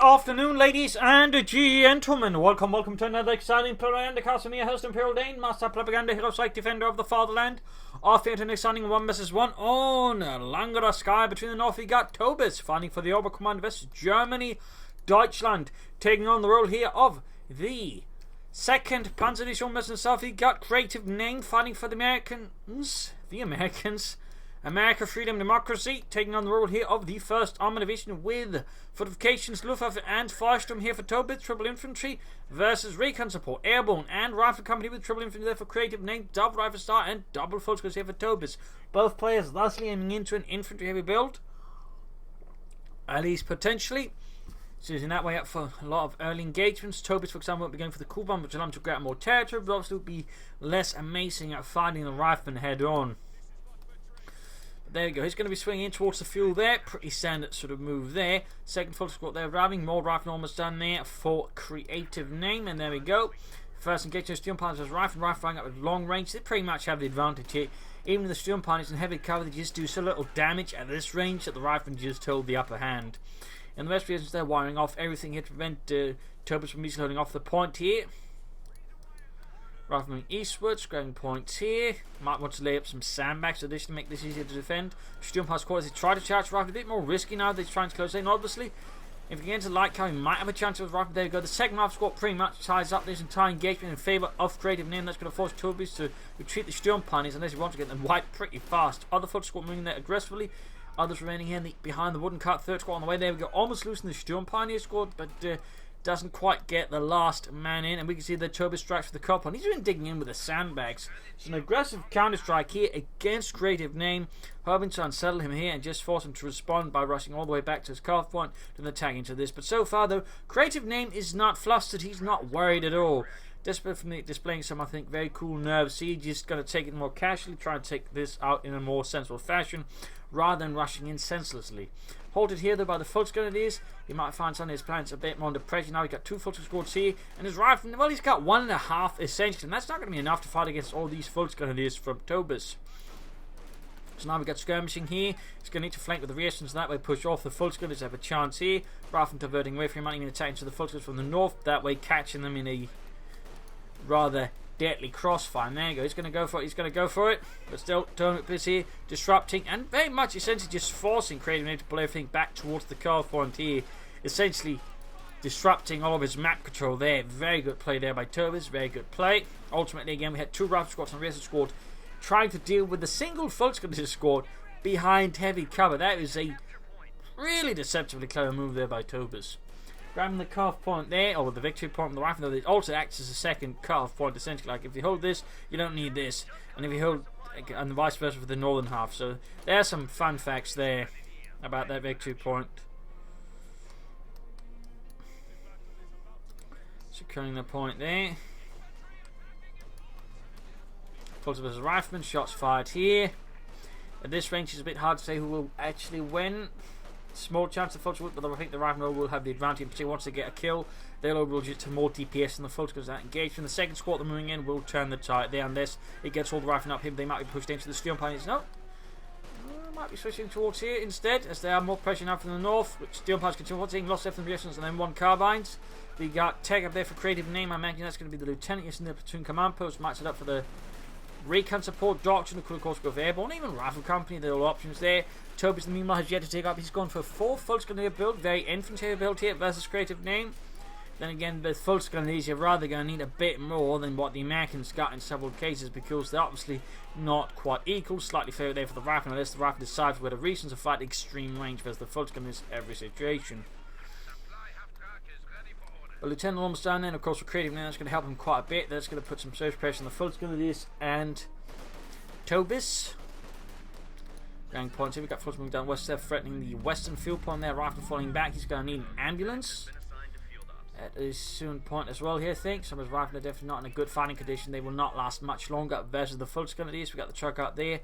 afternoon, ladies and gentlemen. Welcome to another exciting Propagandacaster. Me, your host, Imperial Dane, Master Propaganda Hero, Psych Defender of the Fatherland. Off here to an exciting 1 vs 1 on Langraskaya. Between the north, we got Tobis fighting for the Oberkommand versus Germany. Deutschland taking on the role here of the 2nd Panzer Division versus south. We got Creativename fighting for the Americans. America, Freedom, Democracy, taking on the role here of the 1st Armour Division with Fortifications, Luftwaffe and Firestorm here for Tobis, Triple Infantry versus Recon Support, Airborne and Rifle Company with Triple Infantry there for Creativename, Double Rifle Star and Double Full Squads here for Tobis. Both players thusly aiming into an infantry heavy build, at least potentially. So using that way up for a lot of early engagements. Tobis, for example, won't be going for the cool bomb, which allows him to grab more territory, but obviously will be less amazing at fighting the riflemen head on. There we go, he's going to be swinging in towards the fuel there. Pretty standard sort of move there. 2nd full squad there, routing. More rifle almost done there for Creativename. And there we go. First engagement, Steel Pilots as rifle running up with long range. They pretty much have the advantage here. Even with the Steel Pilots in heavy cover, they just do so little damage at this range that the riflemen just hold the upper hand. And the rest of the they're wiring off everything here to prevent Tobis from easily holding off the point here. Rifleman eastwards, grabbing points here. Might want to lay up some sandbags additionally to make this easier to defend. Sturm Pass quarters, they try to charge rifle, a bit more risky now. They're trying to close in, obviously. If you get into light cover, you might have a chance with rifle. There we go. The 2nd rifle squad pretty much ties up this entire engagement in favour of Creativename. That's going to force Tobis to retreat the Sturm Pioneers unless he wants to get them wiped pretty fast. Other foot squad moving there aggressively. Others remaining here behind the wooden cart. 3rd squad on the way. There we go. Almost losing the Sturm Pioneer squad, but doesn't quite get the last man in, and we can see the Tobis strikes for the cop on. He's been digging in with the sandbags. It's an aggressive counter strike here against Creativename, hoping to unsettle him here and just force him to respond by rushing all the way back to his cutoff point to attack into this. But so far though, Creativename is not flustered. He's not worried at all. Desperately displaying some, I think, very cool nerves. He's just going to take it more casually, try and take this out in a more sensible fashion rather than rushing in senselessly. Halted here though by the Volksgrenadiers. He might find some of his plans a bit more under pressure. Now he's got 2 Volksgrenadiers here, and his rifleman, well, he's got 1.5 essentially, and that's not going to be enough to fight against all these Volksgrenadiers from Tobis. So now we've got skirmishing here. He's going to need to flank with the rear, so that way push off the Volksgrenadiers. Have a chance here. Rifleman diverting away from him, might even attack into the Volksgrenadiers from the north, that way catching them in a rather deadly crossfire. And there you go, he's going to go for it, but still Tobis here disrupting and very much essentially just forcing Creativename to pull everything back towards the car point here, essentially disrupting all of his map control there. Very good play there by Tobis, very good play. Ultimately again we had 2 rifle squads and the rest of the squad trying to deal with the single Volksgrenadier squad behind heavy cover. That is a really deceptively clever move there by Tobis. Grabbing the cutoff point there, or the victory point from the rifle, though it also acts as a 2nd cutoff point essentially. Like if you hold this, you don't need this, and if you hold, and vice versa for the northern half. So there are some fun facts there about that victory point. Securing the point there. Pulse versus rifleman, shots fired here. At this range, it's a bit hard to say who will actually win. Small chance of Fultz, but I think the rifleman will have the advantage, particularly once they get a kill. They'll overall just more DPS than the Fultz because that engagement. The 2nd squad they're moving in will turn the tide there unless it gets all the riflemen up here. They might be pushed into the Steel Pioneers. No, might be switching towards here instead as they have more pressure now from the north. Which Steel Pioneers continue taking lost left and then 1 carbines. We got tech up there for Creativename. I imagine that's going to be the lieutenant. Yes, in the platoon command post. Might set up for the Recon Support, Doctrine, who could of course go for Airborne, even Rifle Company. There are all options there. Tobis, meanwhile, has yet to take up. He's gone for a 4 Volksgrenadier build, very infantry build here versus Creativename. Then again, with Volksgrenadiers, you're rather going to need a bit more than what the Americans got in several cases because they're obviously not quite equal. Slightly favored there for the rifle, unless the rifle decides where the reasons to fight extreme range versus the Volksgrenadiers every situation. But Lieutenant almost down there, and of course, for Creativename, that's going to help him quite a bit. That's going to put some serious pressure on the Volksgrenadiers and Tobis. Going points here, we've got Fultz moving down west there, threatening the western field point there. Rifle falling back, he's going to need an ambulance at a soon point as well here, I think. Some of his rifle are definitely not in a good fighting condition. They will not last much longer versus the Volksgrenadiers. We got the truck out there.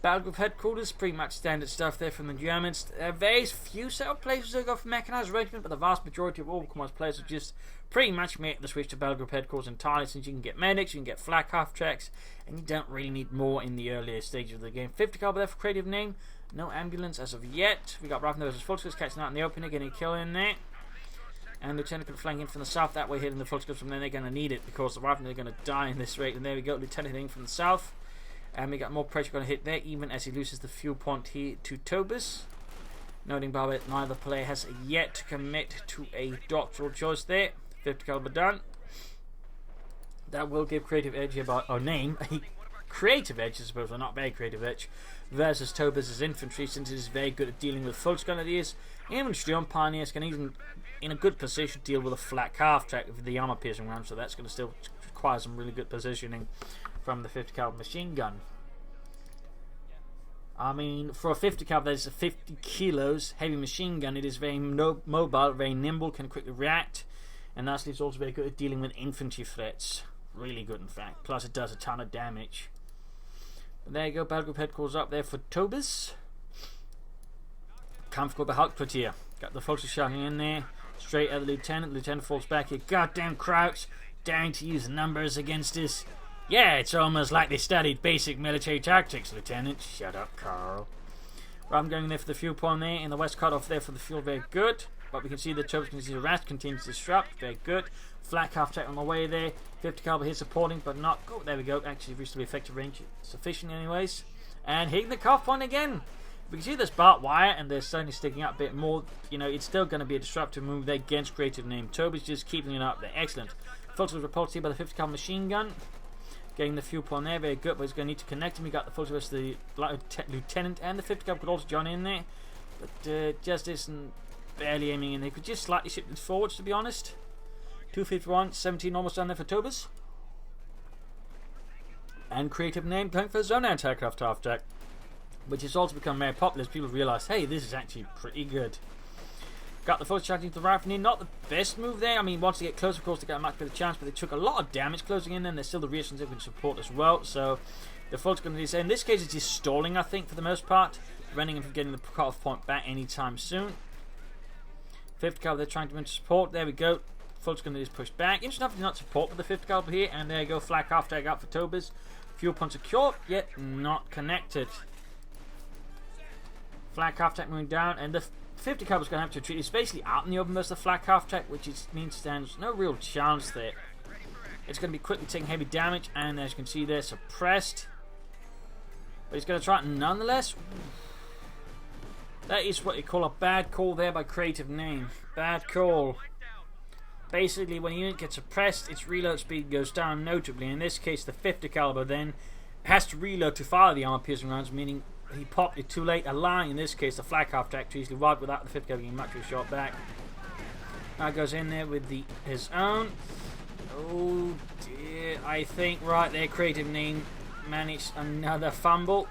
Battle Group headquarters, pretty much standard stuff there from the Germans. Very few set of places that go for mechanized regiment, but the vast majority of all Command's players will just pretty much make the switch to Battle Group headquarters entirely, since you can get medics, you can get flak half tracks, and you don't really need more in the earlier stages of the game. 50 caliber there for Creativename. No ambulance as of yet. We got Rifleman versus Volksgrenadiers catching out in the opening, getting a kill in there. And Lieutenant can flank in from the south, that way hitting the Fulton from there. They're going to need it because the riflemen are going to die in this rate. And there we go, Lieutenant hitting from the south. And we got more pressure going to hit there, even as he loses the fuel point here to Tobis. Noting, by the way, neither player has yet to commit to a doctoral choice there. 50 caliber done. That will give creative edge here by name a creative edge, I suppose, or not very creative edge, versus Tobis' infantry, since it is very good at dealing with Volksgrenadiers. Infantry on pioneers can even, in a good position, deal with a flat half track with the armor piercing round, so that's going to still require some really good positioning from the 50 caliber machine gun. I mean, for a 50 caliber, that is a 50 kilos heavy machine gun. It is very mobile, very nimble, can quickly react, and lastly, it's also very good at dealing with infantry threats. Really good, in fact. Plus, it does a ton of damage. But there you go, battle group headquarters up there for Tobis. Kampfgruppe Hauptquartier. Got the folks shouting in there. Straight at the lieutenant. Lieutenant falls back here. Goddamn Crouch. Daring to use numbers against us. Yeah, it's almost like they studied basic military tactics, Lieutenant. Shut up, Carl. Right, I'm going there for the fuel point there. In the west cutoff there for the fuel. Very good. But we can see the Tobis can see the rat continues to disrupt. Very good. Flak half track on the way there. 50 caliber here supporting, but not. Oh, there we go. Actually, reasonably effective range. Sufficient, anyways. And hitting the cuff point again. We can see this barbed wire, and they're certainly sticking up a bit more. You know, it's still going to be a disruptive move there against Creativename. Tobis just keeping it up there. Excellent. Fulton was repulsed here by the 50 caliber machine gun. Getting the fuel point there. Very good, but he's going to need to connect him. We got the Fulton versus the lieutenant, and the 50 caliber could also join in there. But just isn't barely aiming in. They could just slightly shift it forwards, to be honest. 251, 17 almost done there for Tobis. And Creativename going for zone anti-aircraft half track, which has also become very popular as people realise, hey, this is actually pretty good. Got the first charging to the rifle. Not the best move there. I mean, once they get close, of course, they get a much better chance, but they took a lot of damage closing in, and there's still the reactions they can support as well. So the fault's going to be, in this case, it's just stalling, I think, for the most part, preventing him from getting the cut-off point back anytime soon. 50 caliber, they're trying to support. There we go. Fault's going to just push back. Interesting enough, not support with the 50 caliber here, and there you go. Flak half tag out for Tobis. Fuel point secured, yet not connected. Flak half tag moving down, and the 50 caliber is going to have to retreat. It's basically out in the open versus the flak half track, which means stands no real chance there. It's going to be quickly taking heavy damage, and as you can see there, suppressed. But he's going to try it nonetheless. That is what you call a bad call there by Creativename. Bad call. Basically, when a unit gets suppressed, its reload speed goes down notably. In this case, the 50 caliber then has to reload to fire the armor piercing rounds, meaning he popped it too late, allowing in this case the flak half track to easily ride without the 50 caliber getting much of a shot back. Now goes in there with his own. Oh dear, I think right there Creativename managed another fumble.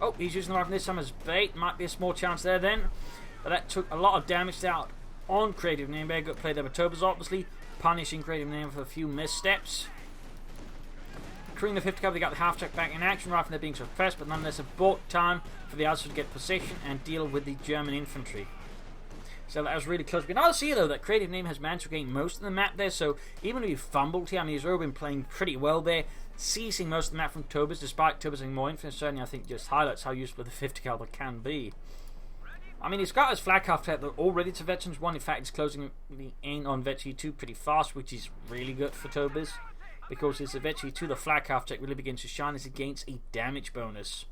Oh, he's using the rifle this time as bait. Might be a small chance there then. But that took a lot of damage out on Creativename. Very good play there by Tobis, obviously. Punishing Creativename for a few missteps. Crewing the 50 caliber, they got the half track back in action. Rifle they're being suppressed, but nonetheless it bought time for the others to get position and deal with the German infantry. So that was really close. We can now see though that Creativename has managed to gain most of the map there. So even if he fumbled here, I mean he's already been playing pretty well there, seizing most of the map from Tobis, despite Tobis having more infantry. Certainly I think just highlights how useful the 50 caliber can be. I mean, he's got his flak half track already to Veterans 1. In fact, he's closing in on Veteran 2 pretty fast, which is really good for Tobis, because his Veteran 2, the flak half track really begins to shine as he gains a damage bonus.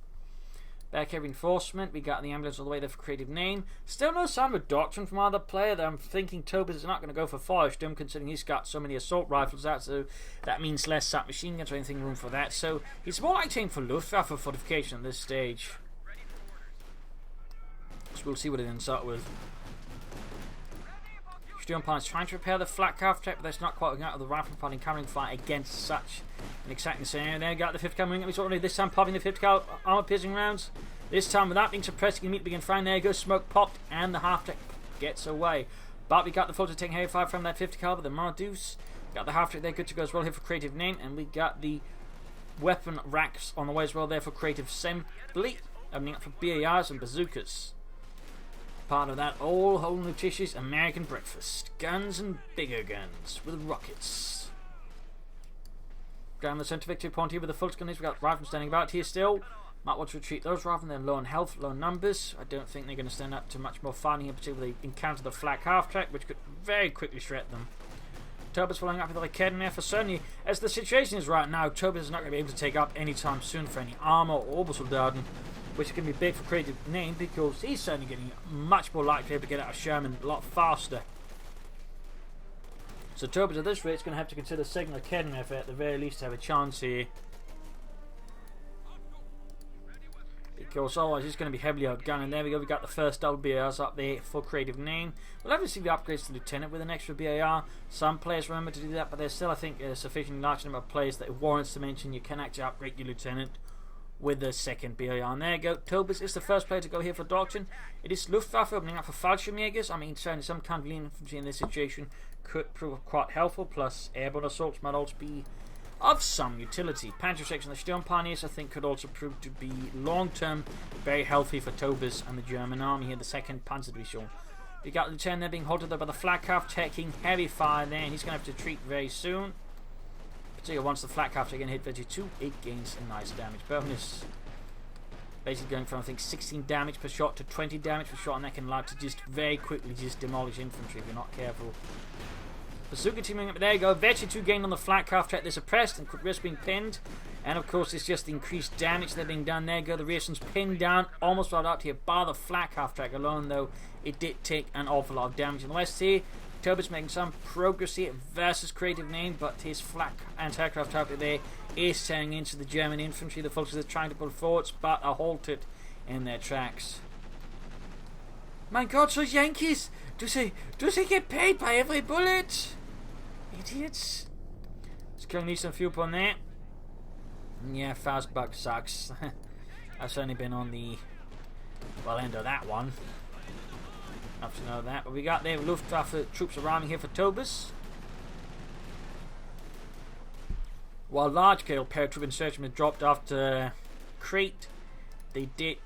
Back here reinforcement, we got the ambulance all the way there for Creativename. Still no sign of a doctrine from either player. That I'm thinking Tobis is not going to go for Feuersturm, considering he's got so many assault rifles out, so that means less submachine guns or anything room for that. So he's more like aiming for Luftwaffe fortification at this stage. So we'll see what it ends up with. Sturmplan is trying to repair the flak half track, but that's not quite working out of the rifle pod encountering fire against such an exacting scenario. There, got the 50 caliber moving up. He's already this time popping the 50 caliber armor piercing rounds. This time without being suppressed, he can begin firing. There goes smoke popped, and the half track gets away. But we got the Fulton taking heavy fire from that 50 caliber. The Mardeus got the half track there, good to go as well here for Creativename, and we got the weapon racks on the way as well there for Creative Assembly, opening up for BARs and bazookas. Part of that all whole nutritious American breakfast. Guns and bigger guns with rockets. Down the centre victory point here with the Fulton gunners. We've got rifles standing about here still. Might want to retreat those rather than low on health, low on numbers. I don't think they're going to stand up to much more fighting, in particular they encounter the flak half-track, which could very quickly shred them. Tobis following up with the Creativename for certainly, as the situation is right now, Tobis is not going to be able to take up anytime soon for any armour or orbital soldaten, which is going to be big for Creativename because he's certainly getting much more likely to get out of Sherman a lot faster. So Tobis at this rate is going to have to consider second Creativename at the very least to have a chance here. Because otherwise he's going to be heavily outgunned. And there we go, we got the first double BARs up there for Creativename. We'll have to see the upgrades to Lieutenant with an extra BAR. Some players remember to do that, but there's still, I think, a sufficient large number of players that it warrants to mention you can actually upgrade your Lieutenant with the second BAR. And there you go, Tobis is the first player to go here for Doctrine. It is Luftwaffe opening up for Fallschirmjägers. I mean, certainly some kind of infantry in this situation could prove quite helpful, plus airborne assaults might also be of some utility. Panzer section of the Sturmpioneers I think could also prove to be long term very healthy for Tobis and the German army here, the 2nd Panzer Division. We got Lieutenant there being halted there by the flak half, taking heavy fire there, and he's going to have to retreat very soon. Particularly once the flak half again hit Veggie 2, it gains a nice damage bonus. Basically going from I think 16 damage per shot to 20 damage per shot, and that can allow to just very quickly just demolish infantry if you're not careful. Bazooka teaming up, there you go, Veggie 2 gained on the flak half track, they're suppressed and could risk being pinned, and of course it's just the increased damage that being done. There you go, the Rearson's pinned down, almost right out here by the flak half track alone, though it did take an awful lot of damage in the west here. Tobis making some progress here versus Creativename, but his flak anti-aircraft type there is turning into the German infantry. The folks are trying to pull forwards, but are halted in their tracks. My God, those Yankees! Do they get paid by every bullet? Idiots. Just killing me some fuel on there. Yeah, Faustbug sucks. I've certainly been on the end of that one. Enough to know that. But we got there Luftwaffe troops arriving here for Tobis. While large-scale paratroop insertion was dropped after Crete, they did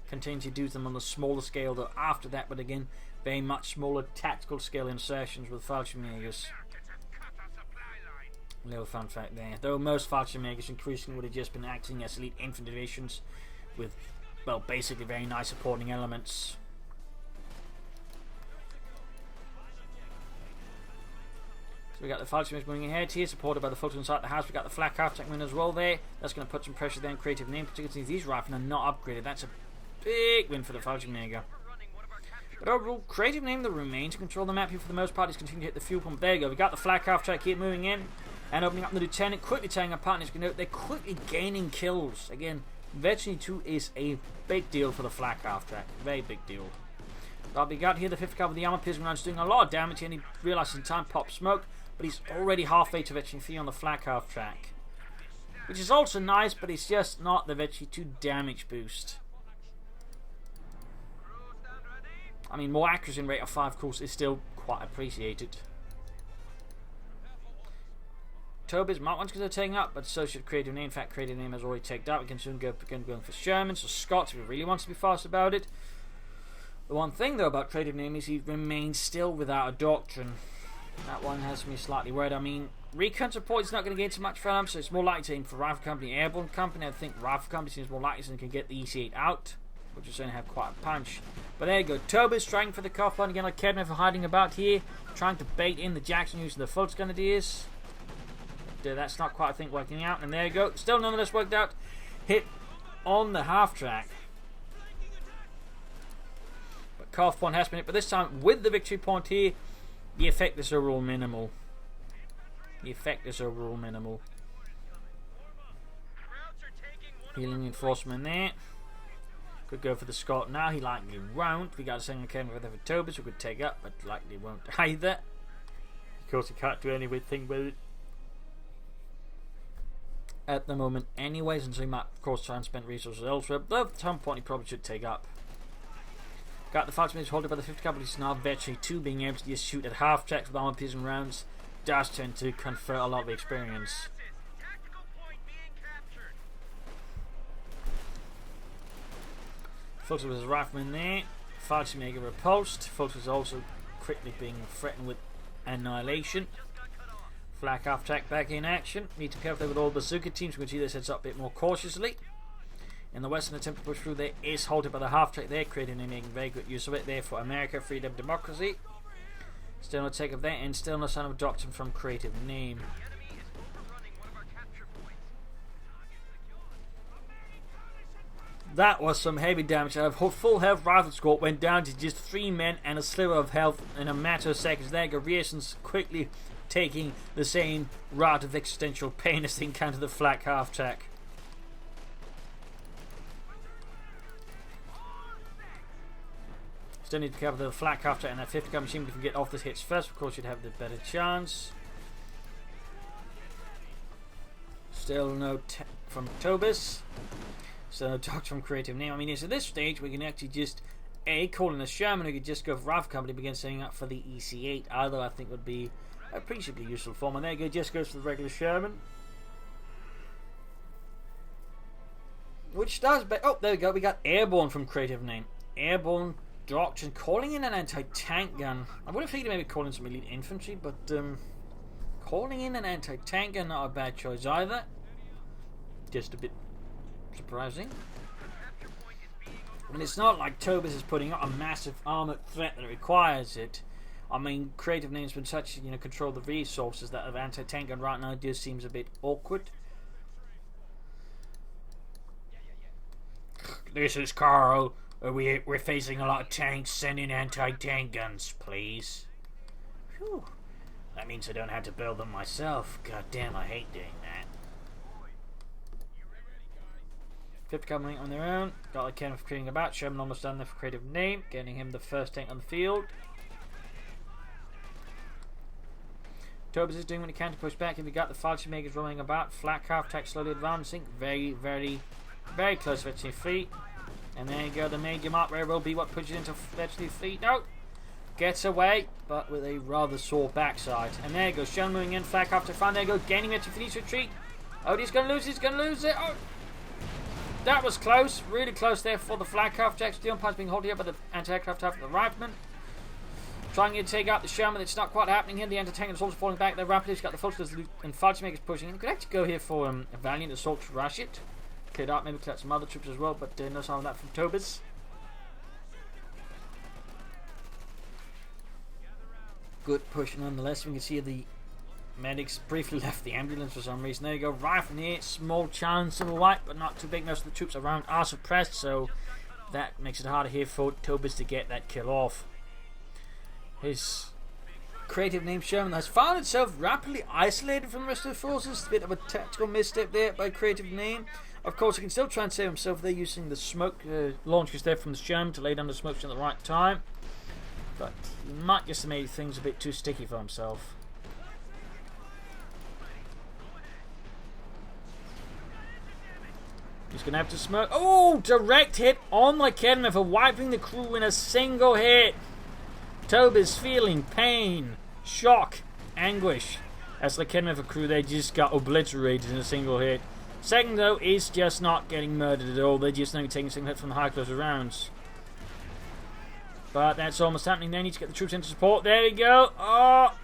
continue to do them on the smaller scale though after that, but again very much smaller tactical scale insertions with Fallschirmjägers. Little fun fact there. Though most Fallschirmjägers increasingly would have just been acting as elite infantry divisions with, well, basically very nice supporting elements. So we got the Fallschirmjägers moving ahead here, supported by the folks inside the house. We got the flak half-track wing as well there. That's going to put some pressure there on Creativename, particularly since these rifles are not upgraded. That's a big win for the Fallschirmjäger. But overall, Creativename that remains to control the map here for the most part. He's continuing to hit the fuel pump. There you go. We got the flak half-track here moving in and opening up the Lieutenant, quickly tearing apart. And as you can note, they're quickly gaining kills. Again, Veggie 2 is a big deal for the flak half-track. Very big deal. But we got here the 5th Cavalry, the armor piercing rounds doing a lot of damage here, and he realizes in time pop smoke, but he's already halfway to Veggie 3 on the flak half-track. Which is also nice, but it's just not the Veggie 2 damage boost. I mean, more accuracy and rate of 5 course is still quite appreciated. Tobis might want to consider taking up, but so should Creativename. In fact, Creativename has already taken up. We can soon go going for Sherman, so Scott, if he really wants to be fast about it. The one thing, though, about Creativename is he remains still without a doctrine. That one has me slightly worried. I mean, recon support is not going to gain too much from him, so it's more likely to aim for Rifle Company, Airborne Company. I think Rifle Company seems more likely so he can get the EC8 out, which will certainly have quite a punch. But there you go, Tobis trying for the cuff line again, like Kedman for hiding about here, trying to bait in the Jackson using the Fultz Grenadiers. But that's not quite, I think, working out. And there you go, still nonetheless worked out. Hit on the half track. But cuff point has been hit, but this time with the victory point here, the effect is overall minimal. The effect is overall minimal. Healing reinforcement there. Could go for the Scott now. He likely won't. We got a second cannon with the Tobis who could take up, but likely won't either. Of course, he can't do anything with it at the moment, anyways, and so he might, of course, try and spend resources elsewhere. But at some point, he probably should take up. Got the Fallschirmjägers holding by the 5th Cavalry, so now Veggie 2 being able to just shoot at half tracks with armor piercing rounds does tend to confer a lot of experience. Fultz was a rifleman there. Fallschirmjäger repulsed. Fultz was also quickly being threatened with annihilation. Flak half track back in action. Need to be careful with all the bazooka teams. We can see this heads up a bit more cautiously. in the western attempt to push through there is halted by the half-track there, Creativename making very good use of it there for America, freedom, democracy. Still no take of that, and still no sign of a doctrine from Creativename. That was some heavy damage. Our full health rifle squad went down to just 3 men and a sliver of health in a matter of seconds. There go Reason's quickly taking the same route of existential pain as they encounter the flak half-track. Still need to cover the flak half-track and that 50 gun machine. If we can get off this hits first, of course you'd have the better chance. Still no from Tobis. Still no talk from Creativename. I mean, at this stage we can actually just call in a Sherman who could just go for Rifle Company, begin setting up for the EC8. Either I think would be appreciably useful for him. And there you go, just goes for the regular Sherman. Which does, but oh, there we go. We got Airborne from Creativename. Airborne doctrine, calling in an anti-tank gun. I would have figured maybe calling some elite infantry, but calling in an anti-tank gun, not a bad choice either. Just a bit surprising. I mean, it's not like Tobis is putting out a massive armoured threat that requires it. I mean, Creativename's been such, control the resources that of anti-tank gun right now just seems a bit awkward. This is Carl. We're facing a lot of tanks. Send in anti-tank guns, please. Whew. That means I don't have to build them myself. God damn, I hate doing that. 50 coming on their own. Got like Ken for creating about. Sherman almost done there for Creativename, getting him the first tank on the field. Tobis is doing what he can to push back. If we got the Fallschirmjägers rolling about, flak half-track slowly advancing. Very, very, very close to fetching feet. And there you go, the major mark rare will be what pushes into fetching feet. No! Gets away, but with a rather sore backside. And there you go, Sherman moving in, flak half-track front. There you go, gaining it to finish retreat. Oh, he's going to lose it. Oh! That was close, really close there for the flak half-track. Steel punch being held here by the anti-aircraft half of the rifleman. Trying to take out the Sherman, it's not quite happening here. The anti-tank is also falling back there rapidly. He's got the Fulters and Fallschirmjägers pushing in. Could actually go here for a valiant assault to rush it. Cleared out, maybe collect some other troops as well, but no sign of that from Tobis. Good push nonetheless. We can see the medics briefly left the ambulance for some reason. There you go, rifle here, small chance of a wipe, but not too big. Most of the troops around are suppressed, so that makes it harder here for Tobis to get that kill off. His Creativename Sherman has found itself rapidly isolated from the rest of the forces. A bit of a tactical misstep there by Creativename. Of course, he can still try and save himself there using the smoke launchers there from the Sherman to lay down the smoke at the right time. But he might just have made things a bit too sticky for himself. He's going to have to smoke. Oh, direct hit on the Kedma for wiping the crew in a single hit. Tobis feeling pain, shock, anguish as the Kedma crew they just got obliterated in a single hit. Second though is just not getting murdered at all. They're just not taking a single hit from the high close rounds. But that's almost happening. They need to get the troops into support. There we go. Oh,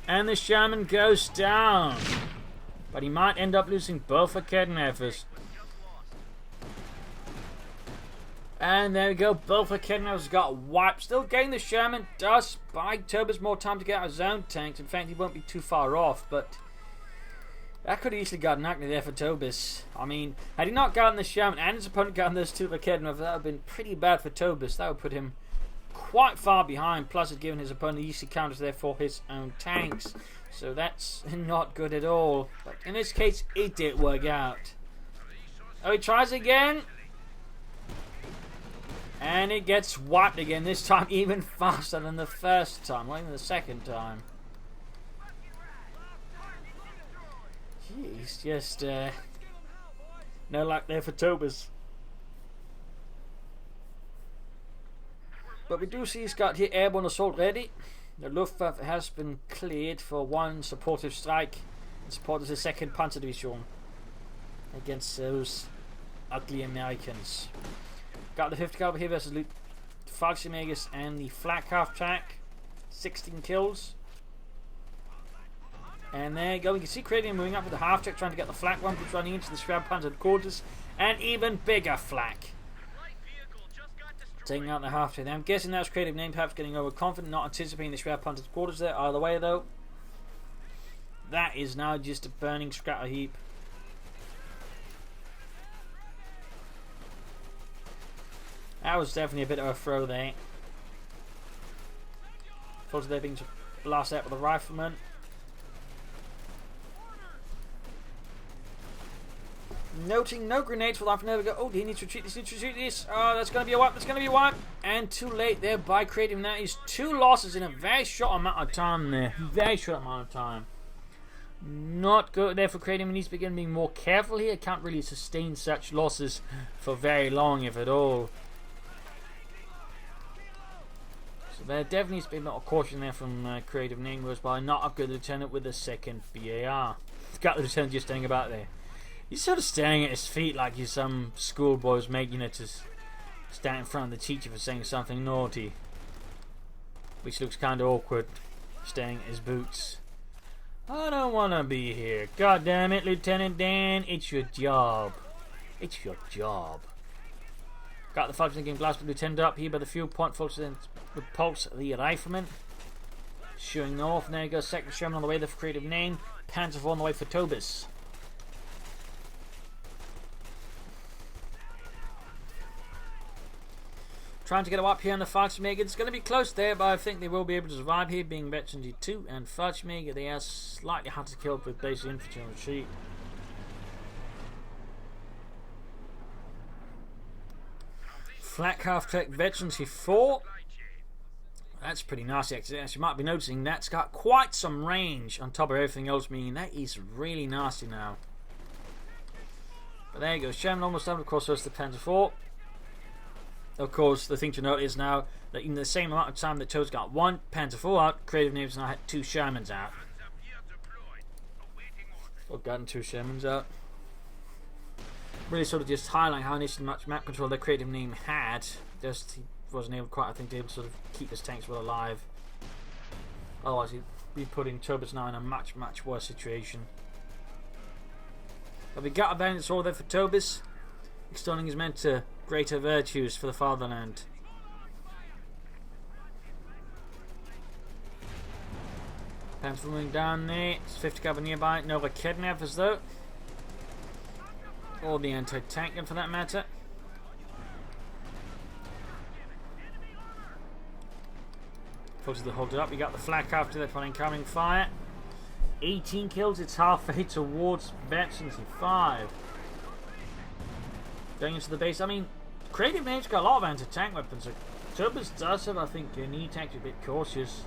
and the Sherman goes down. But he might end up losing both the Kedmavers. And there we go, both the Kedmavers got wiped. Still getting the Sherman does buy Tobis more time to get out his own tanks. In fact, he won't be too far off, but that could have easily gotten acne there for Tobis. I mean, had he not gotten the Sherman and his opponent gotten those two of the Kedmavers, that would have been pretty bad for Tobis. That would put him quite far behind, plus it's given his opponent easy counters there for his own tanks. So that's not good at all. But in this case, it did work out. Oh, he tries again. And it gets wiped again, this time even faster than the first time, or even the second time. Jeez, just no luck there for Tobis. But we do see he's got here airborne assault ready. The Luftwaffe has been cleared for one supportive strike in support of the 2nd Panzer Division against those ugly Americans. Got the 50 caliber here versus the Fallschirmjägers and the flak half-track. 16 kills. And there you go. We can see Creativename moving up with the half track, trying to get the flak one, but running into the Shroud Panzer quarters. And even bigger flak. Taking out the half track. I'm guessing that's Creativename perhaps getting overconfident, not anticipating the Shroud Panzer quarters there. Either way, though, that is now just a burning scatter heap. That was definitely a bit of a throw there. Fortunately, they're being blasted out with a rifleman. Noting no grenades for life. Never go. Oh, he needs to retreat. This needs to retreat. This. Oh, that's going to be a wipe. That's going to be a wipe. And too late there by Creative. That is 2 losses in a very short amount of time there. Very short amount of time. Not good there for Creative. He needs to begin being more careful here. Can't really sustain such losses for very long, if at all. So there definitely needs to be a lot of caution there from Creativename, was by not upgrade the lieutenant with a second BAR. Got the lieutenant just standing about there. He's sort of staring at his feet like he's some schoolboy's mate, you know, to stand in front of the teacher for saying something naughty. Which looks kind of awkward, staring at his boots. I don't want to be here. God damn it, Lieutenant Dan. It's your job. It's your job. Got the Falcon getting blasted Lieutenant up here by the fuel point. Falcon repulse the rifleman. Showing north. And there you go. Second Sherman on the way there for Creativename. Panzer IV on the way for Tobis. Trying to get up here on the Fallschirmjäger. It's going to be close there, but I think they will be able to survive here, being veteran 2 and Fallschirmjäger. They are slightly hard to kill with basic infantry on retreat. Flak half-track veterans 4. That's pretty nasty, actually. As you might be noticing, that's got quite some range on top of everything else, meaning that is really nasty now. But there you go. Sherman almost done, of course, versus the Panzer IV. Of course, the thing to note is now that in the same amount of time that Toad's got 1 Panzer IV out, Creativename's now had 2 Shermans out. Or gotten 2 Shermans out. Really sort of just highlighting how initially much map control that Creativename had. Just he wasn't able quite, I think, to able to sort of keep his tanks well alive. Otherwise, he'd be putting Tobis now in a much, much worse situation. But we got a bandit sword there for Tobis. Extolling his men to greater virtues for the fatherland. Panzer moving down there. It's 50 caliber nearby. No other kidnappers though. Or the anti-tank gun for that matter. Forces to hold it up. We got the flak after that for incoming fire. 18 kills. It's halfway towards veterans 5. Going into the base. I mean, Creativename's got a lot of anti-tank weapons. So Tobis does have, I think, you need to be a bit cautious.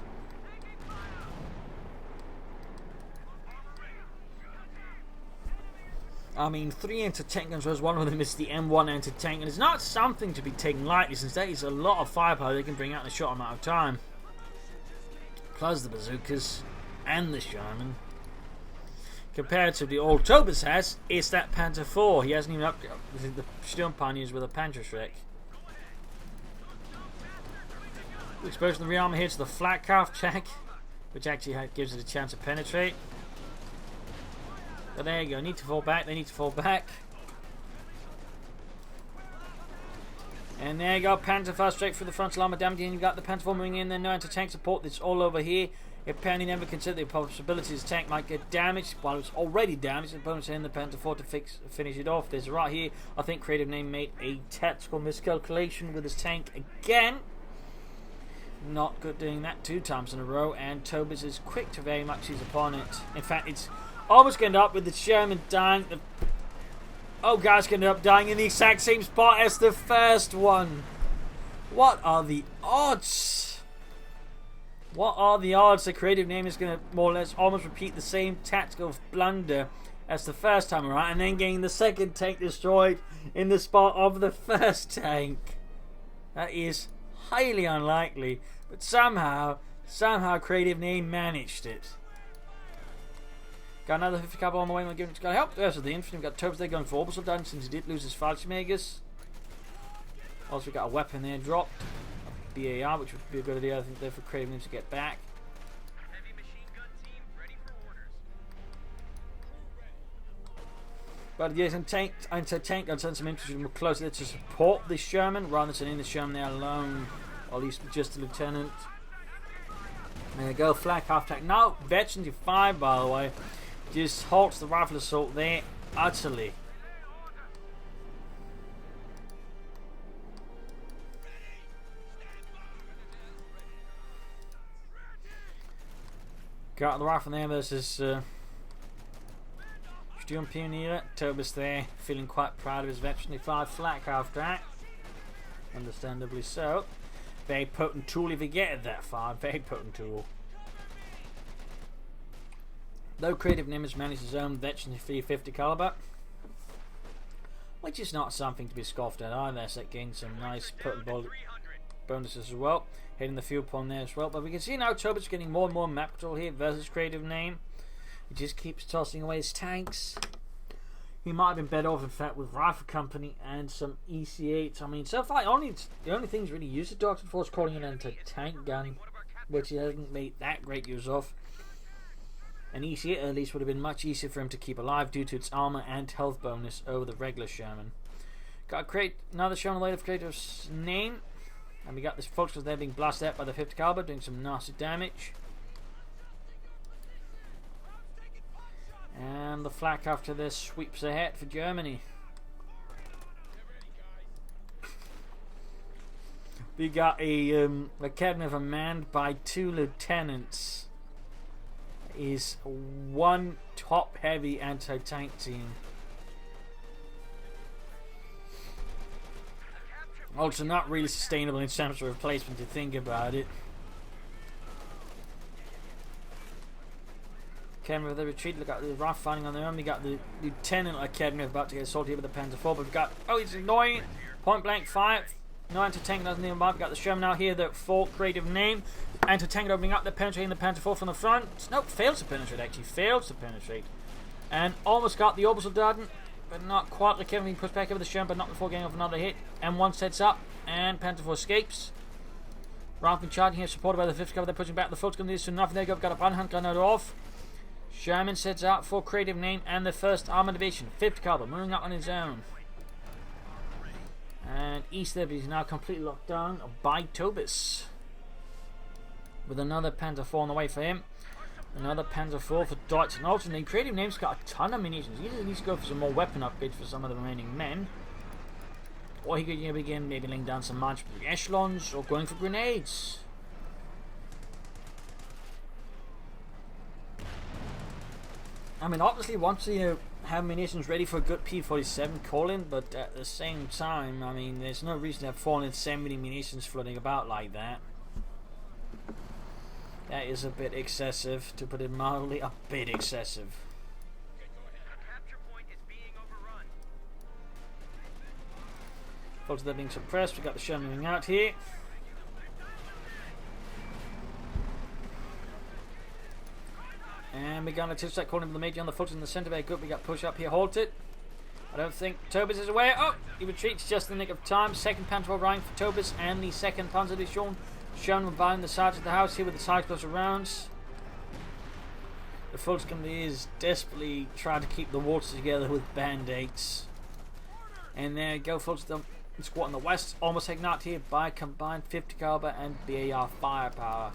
I mean, 3 anti-tank guns, whereas one of them is the M1 anti-tank, and it's not something to be taken lightly, since that is a lot of firepower they can bring out in a short amount of time. Plus the bazookas and the Sherman. Compared to the old Tobis has, it's that Panzer IV. He hasn't even upgraded the Sturmpioneers with a Panzerschreck. Explosion of the rearmor here to the flak half track, which actually gives it a chance to penetrate. But there you go. Need to fall back. They need to fall back. And there you go. Panzer fast straight through the frontal armor damage. And you've got the Panzer IV moving in. Then no anti-tank support. That's all over here. Apparently never considered the possibility his tank might get damaged while it's already damaged. The opponent's in the Panzer IV to finish it off. There's right here. I think Creativename made a tactical miscalculation with his tank again. Not good doing that 2 times in a row. And Tobis is quick to very much his opponent. In fact, it's almost going to end up with the Sherman dying. Oh, guys, going to end up dying in the exact same spot as the first one. What are the odds? What are the odds that Creativename is going to more or less almost repeat the same tactical blunder as the first time around, and then getting the second tank destroyed in the spot of the first tank? That is highly unlikely, but somehow Creativename managed it. Got another 50 caliber on the way. We're giving it to help. There's the infantry. We've got Tobis there going for orbital damage since he did lose his Fallschirmjägers. Also, we've got a weapon there dropped. BAR, which would be a good idea, I think, there for Creativename to get back. Heavy machine gun team ready for orders. But yes, anti-tank guns send some infantry more closer to support this Sherman rather than sending the Sherman there alone. Or at least just a lieutenant. There you go, flak half tank. Now, veteran 5, by the way, just halts the rifle assault there utterly. Got the rifle there versus Sturm Pioneer. Tobis there, feeling quite proud of his veteran 5 flak half tank. Understandably so. Very potent tool if you get it that far. Very potent tool. Though Creative Image managed his own veteran 350 caliber, which is not something to be scoffed at either. So it gains some nice potent bonuses as well. Hitting the field point there as well. But we can see now Tobis getting more and more map control here versus Creativname. He just keeps tossing away his tanks. He might have been better off, in fact, with Rifle Company and some EC8s. I mean, so far, the only thing's really used to Doctor Force calling an anti-tank gun, which he hasn't made that great use of. An EC8 at least would have been much easier for him to keep alive due to its armor and health bonus over the regular Sherman. Got to create another Sherman later for Creative's name. And we got this folks because they're being blasted out by the 50 caliber, doing some nasty damage. And the flak after this sweeps ahead for Germany. We got a academy of a manned by 2 lieutenants. Is one top heavy anti-tank team. Also not really sustainable in terms of replacement to think about it. Academy of the retreat, look at the RAF fighting on their own. We got the Lieutenant Academy about to get assaulted with the Panzer IV, but we've got, oh, it's annoying, point blank fire. No anti-tank doesn't even bother. We got the Sherman out here, the full Creative Name. Anti-tank opening up, they're penetrating the Panzer IV from the front. Nope, fails to penetrate actually, fails to penetrate. And almost got the Obersoldaten, but not quite. The Kevin being pushed back over the Sherman, but not before getting off another hit. M1 sets up, and Panzer IV escapes. RAF been charging here, supported by the 5th cover. They're pushing back the foot, going to do soon enough. There you go, got a Brandhand grenade off. Sherman sets out for Creative Name and the 1st Armour Division, 5th caliber, moving up on his own. And East Liberty is now completely locked down by Tobis. With another Panzer IV on the way for him. Another Panzer IV for Deutsch. And ultimately, Creative Name's got a ton of munitions. He needs to go for some more weapon upgrades for some of the remaining men. Or he could begin maybe laying down some march echelons or going for grenades. I mean, obviously, once you have munitions ready for a good P-47 call-in, but at the same time, I mean, there's no reason to have 470 munitions floating about like that. That is a bit excessive, to put it mildly, a bit excessive. Folks, they're being suppressed. We've got the Sherman moving out here. And we got a 2-stack calling for the Major on the foot in the centre. Very good. We got push up here, halted. I don't think Tobis is aware. Oh, he retreats just in the nick of time. 2nd Panzer running for Tobis and the 2nd Panzer Division. Shown behind the sides of the house here with the side close rounds. The Volkskamp is desperately trying to keep the waters together with band-aids. And there you go, folks. The squad in the west almost taken out here by combined 50 caliber and BAR firepower.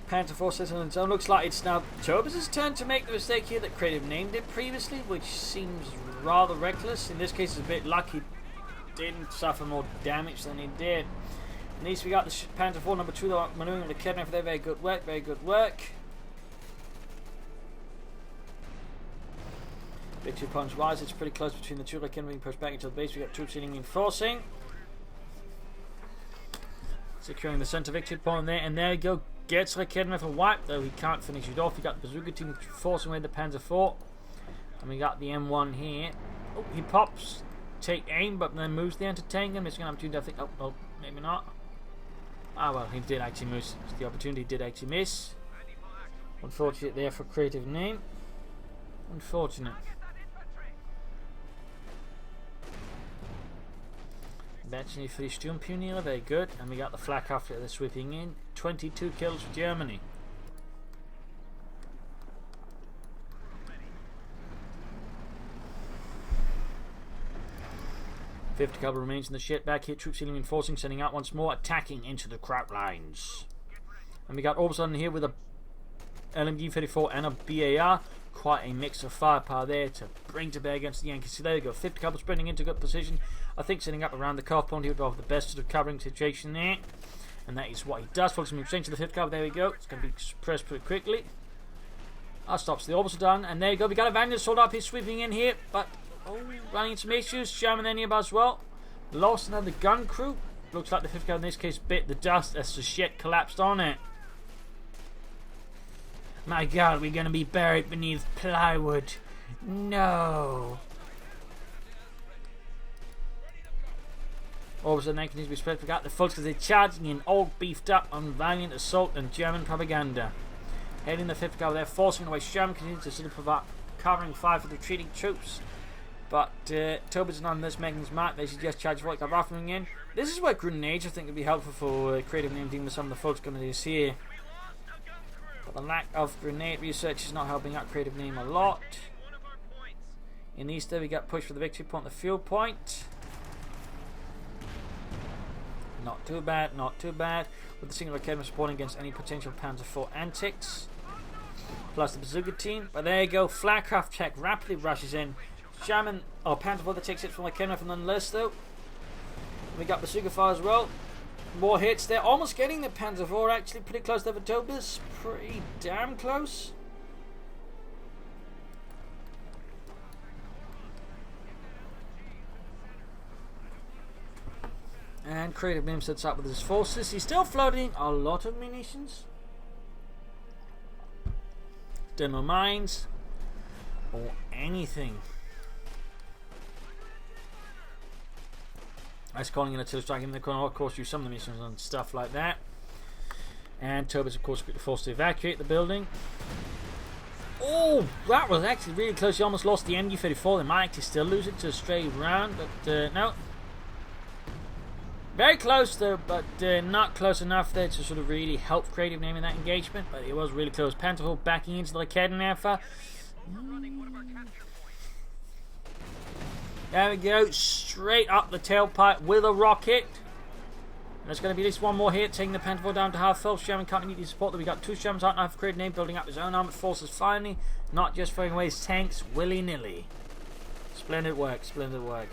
Panzer IV sits on its own. Looks like it's now Tobis' turn to make the mistake here that Creative Name did previously, which seems rather reckless. In this case, it's a bit lucky. Didn't suffer more damage than he did. At least we got the Panzer IV number 2 maneuvering the Academy for their very good work. Very good work. Big 2 punch wise. It's pretty close between the two. Academy being pushed back into the base. We got troops sitting reinforcing. Securing the centre victory point there, and there you go. Gets Academy for wipe, though he can't finish it off. We got the Bazooka team forcing away the Panzer IV, and we got the M1 here. Oh, he pops, take aim, but then moves the anti-tank. And missing an opportunity, I think. Oh, well, maybe not. Ah, well, he did actually miss. The opportunity did actually miss. Unfortunate there for Creative Name. Unfortunate. Eventually for the Sturm Pioneer, very good. And we got the flak after the sweeping in. 22 kills for Germany. 50 cavalry remains in the shed back here. Troops healing, reinforcing, sending out once more, attacking into the crowd lines. And we got Orbison here with a LMG-34 and a BAR. Quite a mix of firepower there to bring to bear against the Yankees. So there you go, 50 cavalry sprinting into good position. I think setting up around the cuff point here with the best sort of covering situation there. And that is what he does. Focusing on straight to the 50 cavalry. There we go. It's going to be suppressed pretty quickly. That stops the Orbison done. And there you go. We got a Vanguard soldier up here sweeping in here. But, running into some issues. Sherman there nearby as well. Lost another gun crew. Looks like the 50 cavalry in this case bit the dust as the shit collapsed on it. My God, we're going to be buried beneath plywood. No. All of a sudden, they continue to be spread. Forgot the folks because they're charging in all beefed up on valiant assault and German propaganda. Heading the 5th Cavalry, they're forcing away. Sherman continues to sort of provide covering fire for the retreating troops. But Tobis and on this making his mark. They suggest charge for like a rifling in. This is where grenades I think would be helpful for Creativename dealing with some of the folks coming to this here. But the lack of grenade research is not helping out Creativename a lot. In the east there we got pushed for the victory point, the fuel point. Not too bad, not too bad. With the single academy supporting against any potential Panzer IV antics. Plus the bazooka team. But there you go, Flakcraft check rapidly rushes in. Shaman, or Panzer IV that takes it from the camera from nonetheless though. We got bazooka fire as well. More hits there. Almost getting the Panzer IV actually. Pretty close there for Tobis. Pretty damn close. And Creativename sets up with his forces. He's still floating a lot of munitions. Demo mines. Or anything. Ice calling in a two strike in the corner, of course, use some of the missions and stuff like that. And Tobis, of course, forced to evacuate the building. Oh, that was actually really close. He almost lost the MG-34. They might actually still lose it to a stray round, but no. Very close though, but not close enough there to sort of really help Creativename in that engagement. But it was really close. Panzer IV backing into the Kedenaffer. There we go, straight up the tailpipe with a rocket. And there's going to be at least one more hit, taking the Panzer IV down to half full. Sherman can't immediately support that. We got two Shermans out now for Creativename, building up his own armoured forces finally, not just throwing away his tanks willy-nilly. Splendid work, splendid work.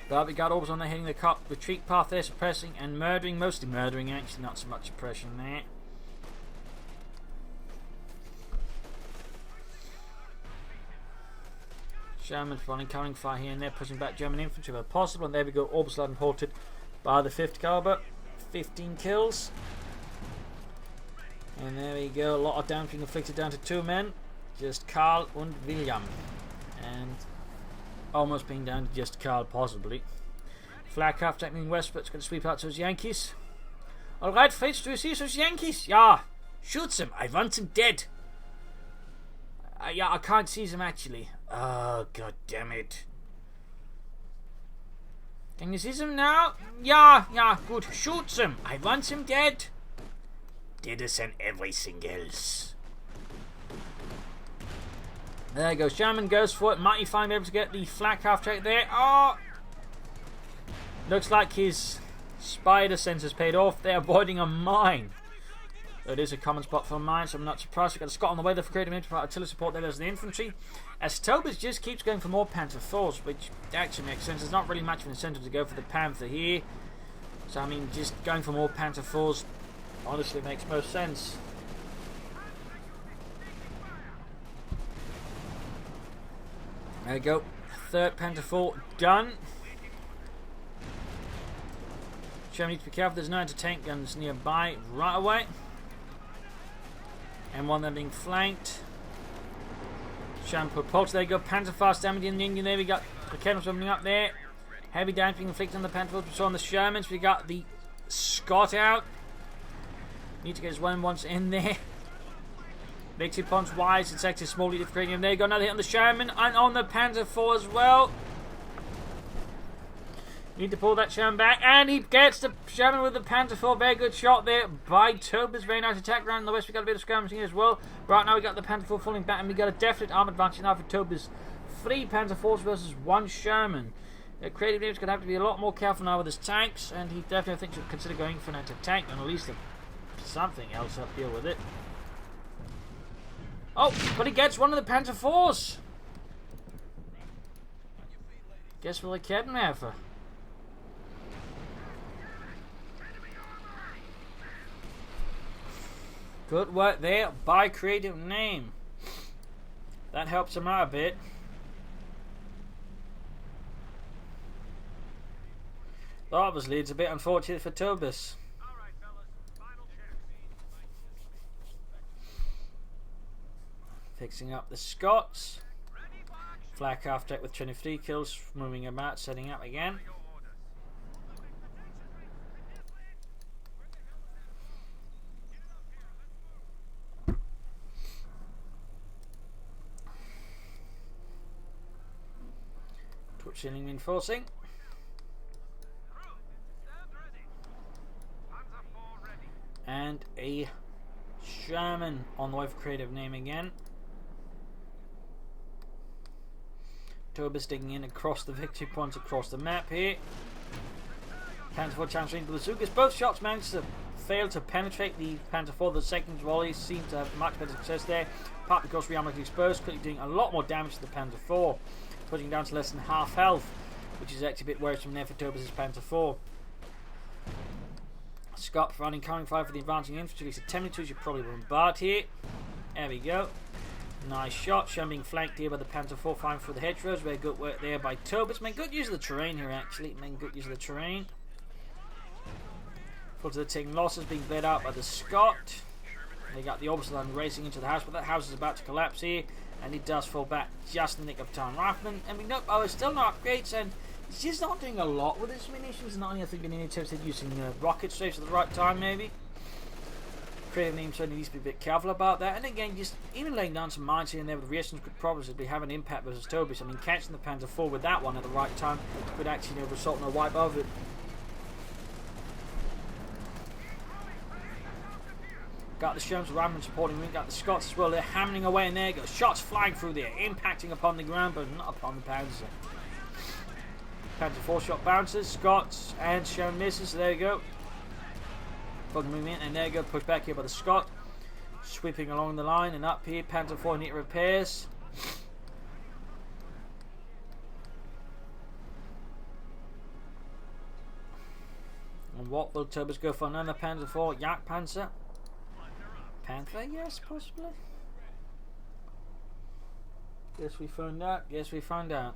But we got Orbs on there hitting the retreat path there, suppressing and murdering, mostly murdering actually, not so much suppression there. Sherman's running, carrying fire here and there, pushing back German infantry where possible. And there we go, Orbs and halted by the 5th caliber. 15 kills. And there we go, a lot of damage inflicted down to 2 men. Just Karl and William. And almost being down to just Karl, possibly. Flakcraft taking west, but it's going to sweep out those Yankees. Alright, Fritz, do you see those Yankees? Yeah. Shoot them. I want them dead. Yeah, I can't see them actually. Oh, god damn it. Can you see them now? Yeah, good. Shoot them. I want them dead. Deader than everything else. There you go. Sherman goes for it. Might he finally be able to get the Flakcraft right there? Oh! Looks like his spider sense has paid off. They're avoiding a mine. It is a common spot for a mine, so I'm not surprised. We've got a Scot on the way there for Creativename to provide artillery support there as the infantry. As Tobis just keeps going for more Panzer IVs, which actually makes sense. There's not really much of an incentive to go for the Panther here. So, I mean, just going for more Panzer IVs honestly makes most sense. There you go. 3rd Panther IV done. Sherman needs to be careful. There's no anti-tank guns nearby right away. And one of them being flanked. Sherman put pulse. There you go. Panzer fast damage in the Indian. There we got the Kennels opening up there. Heavy damage being inflicted on the Panther. We saw on the Shermans. We got the Scot out. Need to get his one once in there. Victory points wise. It's actually small lead of Creativename. There you go. Another hit on the Sherman and on the Panzer IV as well. Need to pull that Sherman back, and he gets the Sherman with the Panzer IV. Very good shot there by Tobis. Very nice attack around the west. We got a bit of skirmishing as well. Right now we got the Panzer IV falling back, and we got a definite arm advantage now for Tobis. 3 Panzer IVs versus 1 Sherman. Creativename's going to have to be a lot more careful now with his tanks, and he definitely thinks he'll consider going for an anti-tank, and at least something else up here with it. Oh, but he gets one of the Panzer IVs. Guess what they kept him there for. Good work there by Creativename. That helps him out a bit. But obviously, it's a bit unfortunate for Tobis. Fixing up the Scots. Flak half deck with 23 kills, moving about, setting up again. Twitching reinforcing. And a Sherman on the way for Creativename again. Tobis digging in across the victory points across the map here. Panzer IV transferring to the bazookas. Both shots managed to fail to penetrate the Panzer IV. The second volley seemed to have much better success there. Partly because rearmament exposed, quickly doing a lot more damage to the Panzer IV, putting down to less than half health, which is actually a bit worrisome there for Tobis' Panzer IV. Scott providing covering fire for the advancing infantry. So 10 should probably bombard here. There we go. Nice shot. Sherman being flanked here by the Panzer IV firing through the hedgerows. Very good work there by Tobis. Made good use of the terrain here actually. Made good use of the terrain. Full to the taking losses, being bled out by the Scot. They got the opposite line racing into the house, but that house is about to collapse here, and he does fall back just in the nick of time. Rifleman, and we know, oh, there's still no upgrades, and he's just not doing a lot with his munitions. Not only I think any attempts at using rocket strafes at the right time, maybe. Creativename certainly needs to be a bit careful about that. And again, just even laying down some mines here and there with reactions could probably have an impact versus Tobis. I mean, catching the Panzer IV with that one at the right time could actually result in a wipe of it. Got the Shermans Riflemen supporting wing, got the Scots as well. They're hammering away, and there you go. Shots flying through there, impacting upon the ground, but not upon the Panzer. Panzer IV shot bounces, Scots and Sherman misses. So there you go. Fucking moving in, and there you go. Pushed back here by the Scot. Sweeping along the line and up here. Panzer IV need repairs. And what will Tobis go for? Another Panzer IV? Yak Panzer? Panther? Yes, possibly. Guess we found out. Guess we found out.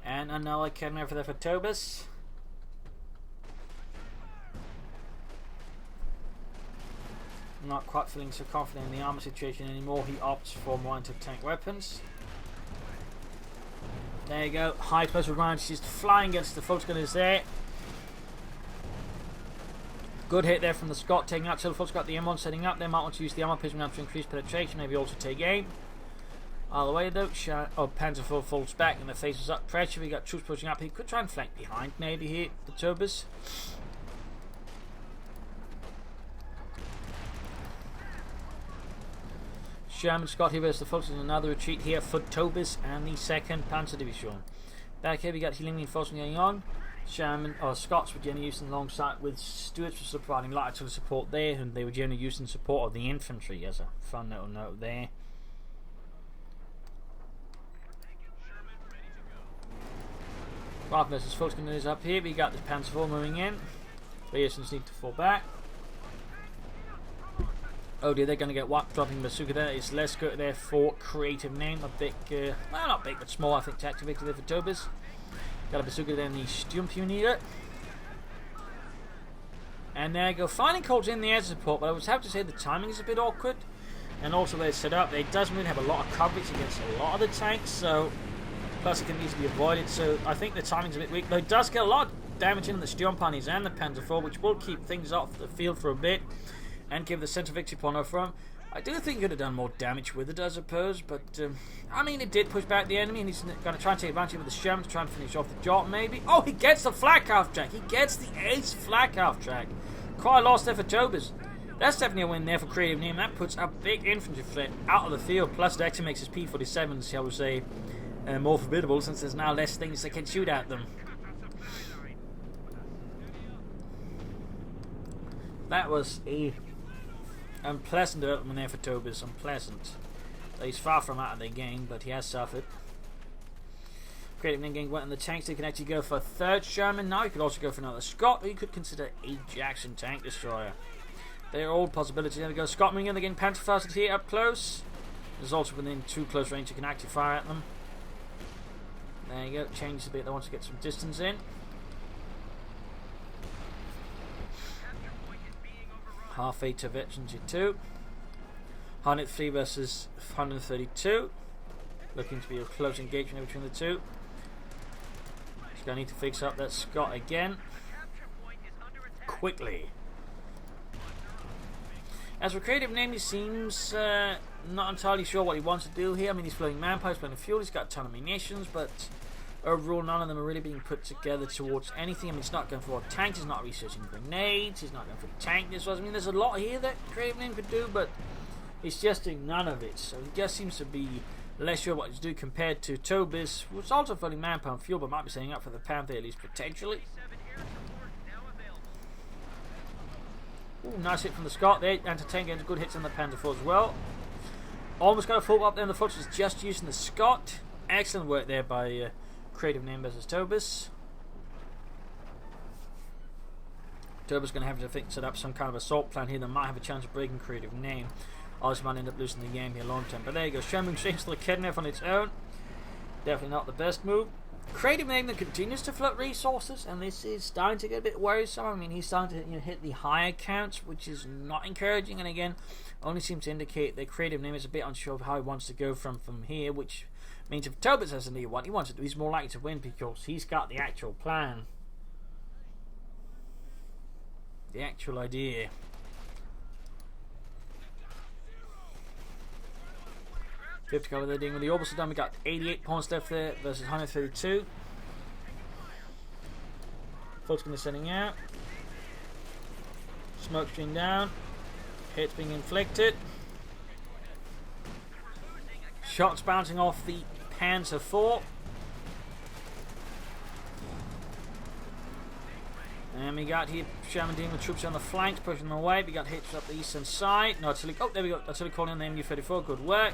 And another cannon over there for Tobis. Not quite feeling so confident in the armor situation anymore. He opts for more anti-tank weapons. There you go. High explosive rounds just flying against the Fultz gunners there. Good hit there from the Scot, taking out Silverfoot's got the M1 setting up. They might want to use the armor prism now to increase penetration, maybe also take aim. All the way though, Panzer IV falls back and the faces up pressure. We got troops pushing up. He could try and flank behind maybe here, the Tobis. Sherman Scott here versus the Fultz in another retreat here for Tobis and the 2nd Panzer Division. Back here we got healing reinforcement going on. Sherman or Scots were generally used alongside with Stuarts for providing light artillery support there, and they were generally used in support of the infantry as a fun little note there. Rifle versus Fultz gunners up here. We got this Panzer IV moving in. Reasons need to fall back. Oh dear, they're going to get whacked, dropping bazooka there. It's less good there for Creativename. A big, well not big but small I think to activate there for Tobis. Got a bazooka there in the Stump unit. And there you go. Finding Colts in the air support, but I would have to say the timing is a bit awkward. And also where it's set up, it doesn't really have a lot of coverage against a lot of the tanks, so plus it can easily be avoided, so I think the timing's a bit weak. Though it does get a lot of damage in the Sturmpanies and the Panzer IV, which will keep things off the field for a bit and give the central victory point off from. I do think he could have done more damage with it, I suppose, but I mean, it did push back the enemy, and he's going to try and take advantage of the Sherman to try and finish off the job, maybe. Oh, he gets the flak half track. He gets the ace flak half track. Quite a loss there for Tobis. That's definitely a win there for Creativename. That puts a big infantry threat out of the field. Plus, it actually makes his P-47s, shall we say, more formidable, since there's now less things that can shoot at them. That was a unpleasant development there for Tobis. Unpleasant. So he's far from out of the game, but he has suffered. Creativename getting wet in the tanks. He can actually go for a third Sherman now. He could also go for another Scott, or he could consider a Jackson tank destroyer. They're all possibilities. There we go. Scott moving in. They're getting Pantherfasted here up close. There's also within too close range you can actually fire at them. There you go. Changes a bit. They want to get some distance in. Half 8 to Veterans 2. 103 versus 132. Looking to be a close engagement between the two. He's going to need to fix up that Scott again. Quickly. As for Creativename, he seems not entirely sure what he wants to do here. I mean, he's floating manpower, he's floating fuel, he's got a ton of munitions, but overall none of them are really being put together towards anything. I mean, he's not going for tanks, he's not researching grenades, he's not going for tank missiles. I mean, there's a lot here that Creativename could do, but he's just doing none of it. So he just seems to be less sure what to do compared to Tobis, who's also floating manpower and fuel, but might be setting up for the Panther at least potentially. Ooh, nice hit from the Scott there. Anti-tank getting good hits on the Panther 4 as well. Almost got a full up there, and the Fox is just using the Scott. Excellent work there by Creativename versus Tobis. Tobis going to have to set up some kind of assault plan here that might have a chance of breaking Creativename. Others might end up losing the game here long term. But there you go. Sherman changes to the Kednev on its own. Definitely not the best move. Creativename that continues to float resources, and this is starting to get a bit worrisome. I mean, he's starting to hit the higher counts, which is not encouraging, and again, only seems to indicate that Creativename is a bit unsure of how he wants to go from here, which means if Tobis has an what he wants to do, he's more likely to win because he's got the actual plan. The actual idea. Fifth cover they're dealing with the Orbis done. We got 88 points left there versus 132. Folks going to sending out. Smoke stream down. Hits being inflicted. Shots bouncing off the Panzer 4. And we got here Sherman dealing with troops on the flanks, pushing them away. We got hits up the eastern side. No, artillery. Oh, there we go. Artillery calling on the MU-34. Good work.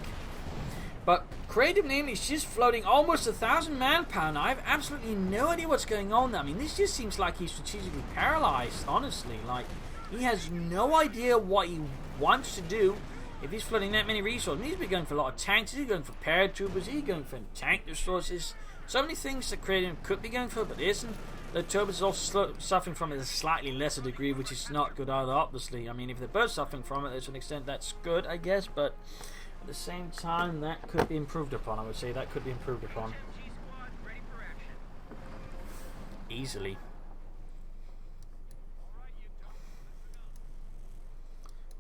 But Creativename is just floating almost 1,000 manpower now. I have absolutely no idea what's going on there. I mean, this just seems like he's strategically paralyzed, honestly. Like, he has no idea what he wants to do if he's floating that many resources. He's been going for a lot of tanks. He's going for paratroopers. He's going for tank destroyers. So many things that Creativename could be going for, but isn't. The Tobis is also suffering from it at a slightly lesser degree, which is not good either, obviously. I mean, if they're both suffering from it to an extent, that's good, I guess, but at the same time, that could be improved upon, I would say. That could be improved upon. Easily.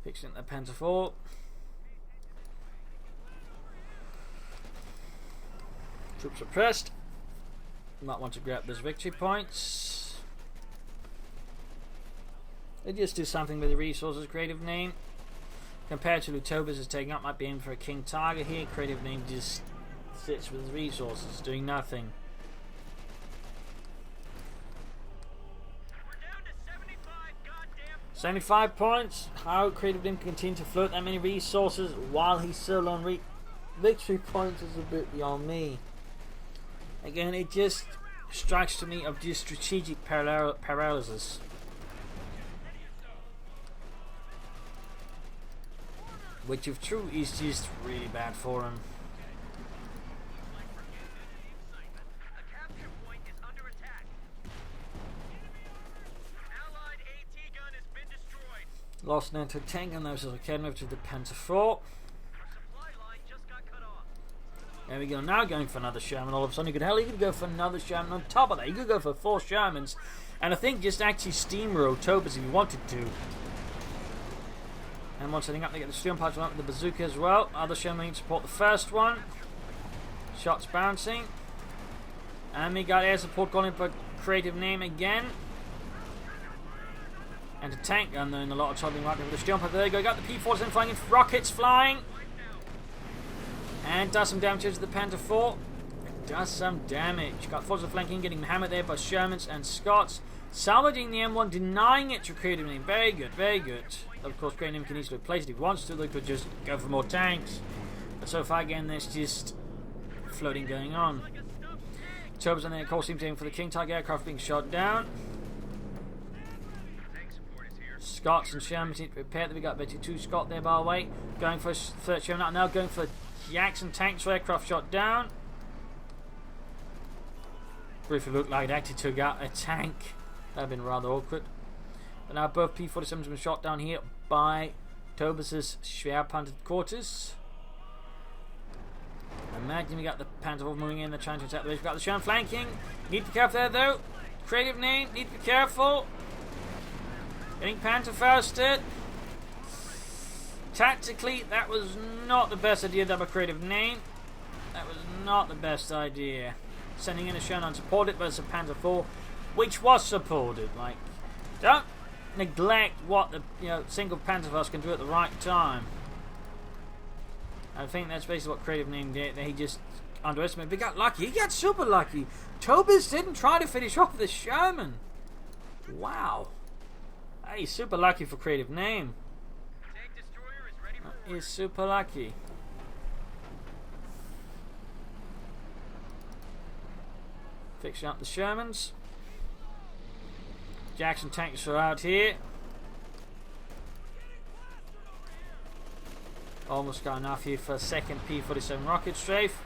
Fixing the Panther 4. Troops are pressed. Might want to grab those victory points. They just do something with the resources. Creativename, compared to Tobis is taking up, might be aiming for a king target here. Creativename just sits with his resources, doing nothing. We're down to 75 points. How Creativename can continue to float that many resources while he's still on victory points is a bit beyond me. Again, it just strikes to me of just strategic paralysis. Which, if true, is just really bad for him. Lost an anti-tank and those are Kednev to the Panther 4. There we go, now going for another Sherman. All of a sudden, you could go for another Sherman on top of that. You could go for 4 Shermans, and I think just actually steamroll Tobis if you wanted to. And one setting up, they get the Storm Punch with the bazooka as well. Other Sherman support the first one. Shots bouncing. And we got air support calling for Creativename again. And a tank gun there, and a lot of troubling right with the jump up there. You go, got the P-47 flying in, rockets flying. And does some damage to the Panther 4. Does some damage. Got forces flanking, getting hammered there by Shermans and Scots. Salvaging the M1, denying it to Creativename. Very good, very good. Of course, Creativename can easily replace it if he wants to. They could just go for more tanks. But so far, again, there's just floating going on. Tobis on there, of course, seems to aim for the King Tiger aircraft being shot down. Scots and Shermans need to prepare. We got Betty 2 Scott there, by the way. Going for a third Sherman. Now going for Jackson tanks aircraft shot down. Briefly looked like it actually took out a tank. That would have been rather awkward. But now both P-47s have been shot down here by Tobis's Schwerpanzer quarters. Imagine we got the Panther moving in, they're trying to attack the base. We've got the Sherman flanking. Need to be careful there though. Creativename, need to be careful. Getting Panther fausted. Tactically, that was not the best idea done by Creativename. That was not the best idea. Sending in a Sherman unsupported versus a Panther 4, which was supported. Like, don't neglect what the single Panther Force can do at the right time. I think that's basically what Creativename did. He just underestimated. He got lucky. He got super lucky. Tobis didn't try to finish off the Sherman. Wow. Hey, super lucky for Creativename. He's super lucky. Fixing up the Shermans. Jackson tanks are out here. Almost got enough here for a second P-47 rocket strafe.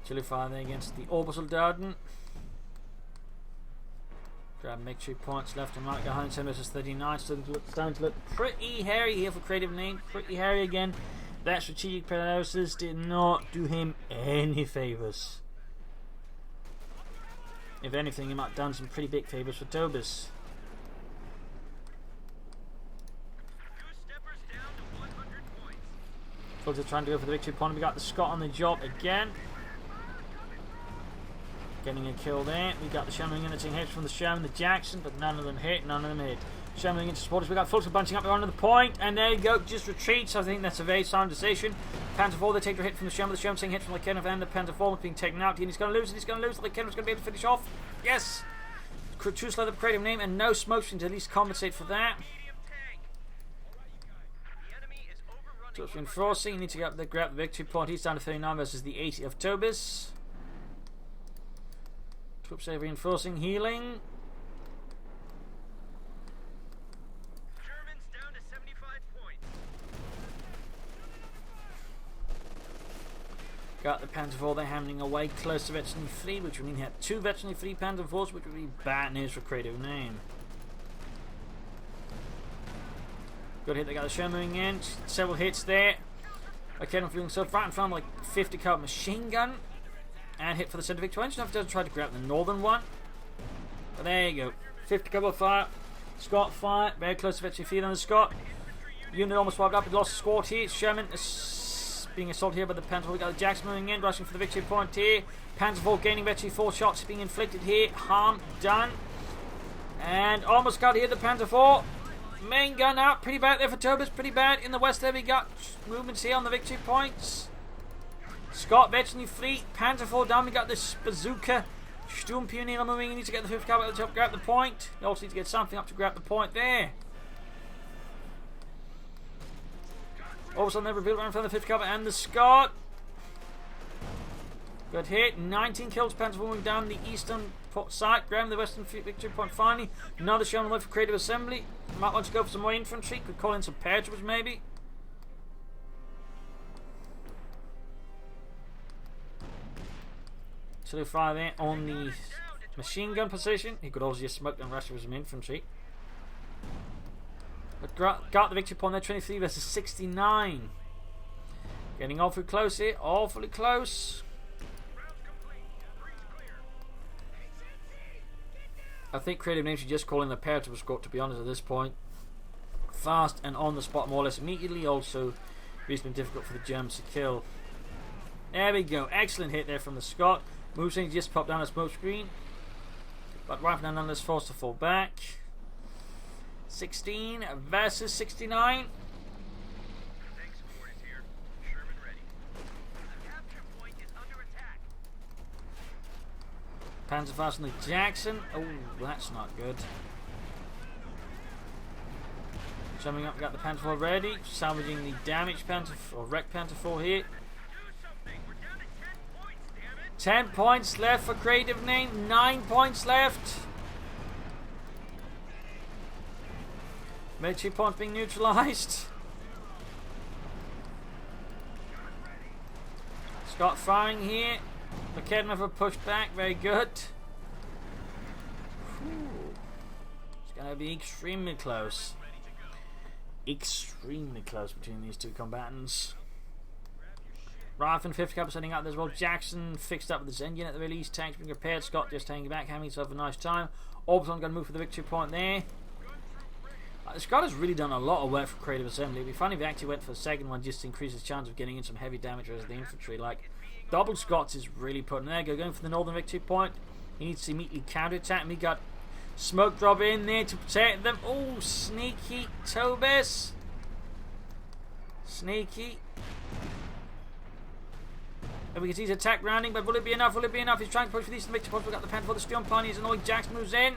Chili fire there against the Obersoldaten. Grab victory points left and right. Go 110 versus 39. Starting to look pretty hairy here for Creativename. Pretty hairy again. That strategic paralysis did not do him any favours. If anything, he might have done some pretty big favours for Tobis. Folks are trying to go for the victory point. We got the Scot on the job again. Getting a kill there. We got the Sherman units in hits from the Sherman, the Jackson, but none of them hit, none of them hit. Sherman into supporters. We got Fulton bunching up around the point, and there you go, just retreats. I think that's a very sound decision. Panther 4, they take their hit from the Sherman. The Sherman taking hit from the Kenneth, and the Panther 4 is being taken out. And he's going to lose it, he's going to lose it. The Kenneth's going to be able to finish off. Yes! True slide of Creativename, and no smoke to at least compensate for that. So it's reinforcing. You need to get up there, grab the victory point. He's down to 39 versus the 80 of Tobis. Troops are reinforcing, healing. Germans down to 75 points. Got the Panther 4, they're hammering away close to Veterinary 3, which would mean he had 2 Veterinary 3 Panther 4s, which would be bad news for Creativename. Good hit, they got the Sherman moving in, several hits there. Okay, I'm feeling so right in front of like 50 caliber machine gun. And hit for the centre victory. Engine have to try to grab the northern one. But there you go. 50 cover fire. Scott fire. Very close to victory field on the Scott. Unit almost wiped up. We lost a squad here. Sherman is being assaulted here by the Panther. We got the Jackson moving in, rushing for the victory point here. Panther 4 gaining victory. 4 shots being inflicted here. Harm done. And almost got here the Panther 4. Main gun out. Pretty bad there for Tobis. Pretty bad. In the west there we got movements here on the victory points. Scott Veterinary Fleet, Panther 4 down, we got this bazooka. Sturmpioneer moving, you need to get the 5th cavalry to help grab the point. You also need to get something up to grab the point there. All of a sudden they reveal around from the 5th cavalry and the Scott. Good hit, 19 kills, Panther 4 moving down the eastern side, grabbing the western victory point finally. Another Sherman left for creative assembly. Might want to go for some more infantry, could call in some paratroopers maybe. So fire there on the machine gun position. He could also just smoke and rush with some infantry. But got the victory point there, 23 versus 69. Getting awfully close here, awfully close. I think Creativename should just call in the paratrooper squad, to be honest, at this point. fast and on the spot more or less immediately. Also reasonably difficult for the Germans to kill. There we go. Excellent hit there from the Scot. Moves in, just popped down a smoke screen. But Rifleman nonetheless forced to fall back. 16 versus 69. Panzerfaust on the Jackson. Oh, that's not good. Jumping up, got the Panther 4 ready. Salvaging the damaged Panther or wrecked Panther 4 here. 10 points left for Creativename. 9 points left. Military points being neutralized. Scott firing here. McKenna for push back. Very good. Whew. It's going to be extremely close. Extremely close between these two combatants. Rifleman 50 Cap setting up as well. Jackson fixed up with his engine at the release. Tanks being repaired. Scott just hanging back, having himself a nice time. Orbiton going to move for the victory point there. Scott has really done a lot of work for Creative Assembly. It'd be funny if he actually went for the second one just to increase his chance of getting in some heavy damage as the infantry. Like, double Scots is really putting there. Going for the northern victory point. He needs to immediately counter-attack. And we got smoke drop in there to protect them. Oh, sneaky Tobis. Sneaky. And we can see his attack rounding, but will it be enough? Will it be enough? He's trying to push for these victory points. We've got the Panther for the Storm Pioneers. Annoyed Jax moves in.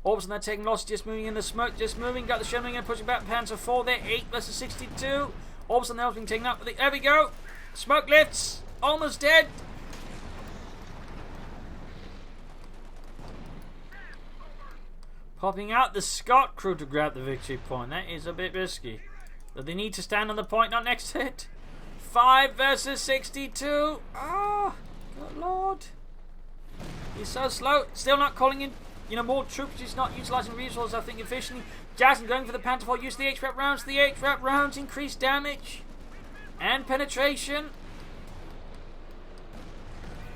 Orbison they're taking loss, just moving in the smoke, just moving. Got the Sherman and pushing back. Panther 4 there. 8 versus 62. Orbison now has been taken up. There we go. Smoke lifts. Almost dead. Popping out the Scott crew to grab the victory point. That is a bit risky. But they need to stand on the point, not next to it. 5 versus 62. Oh, good lord. He's so slow. Still not calling in, more troops. He's not utilising resources, I think, efficiently. Jackson going for the Panther 4. Use the H-Rep rounds. The H-Rep rounds increase damage and penetration.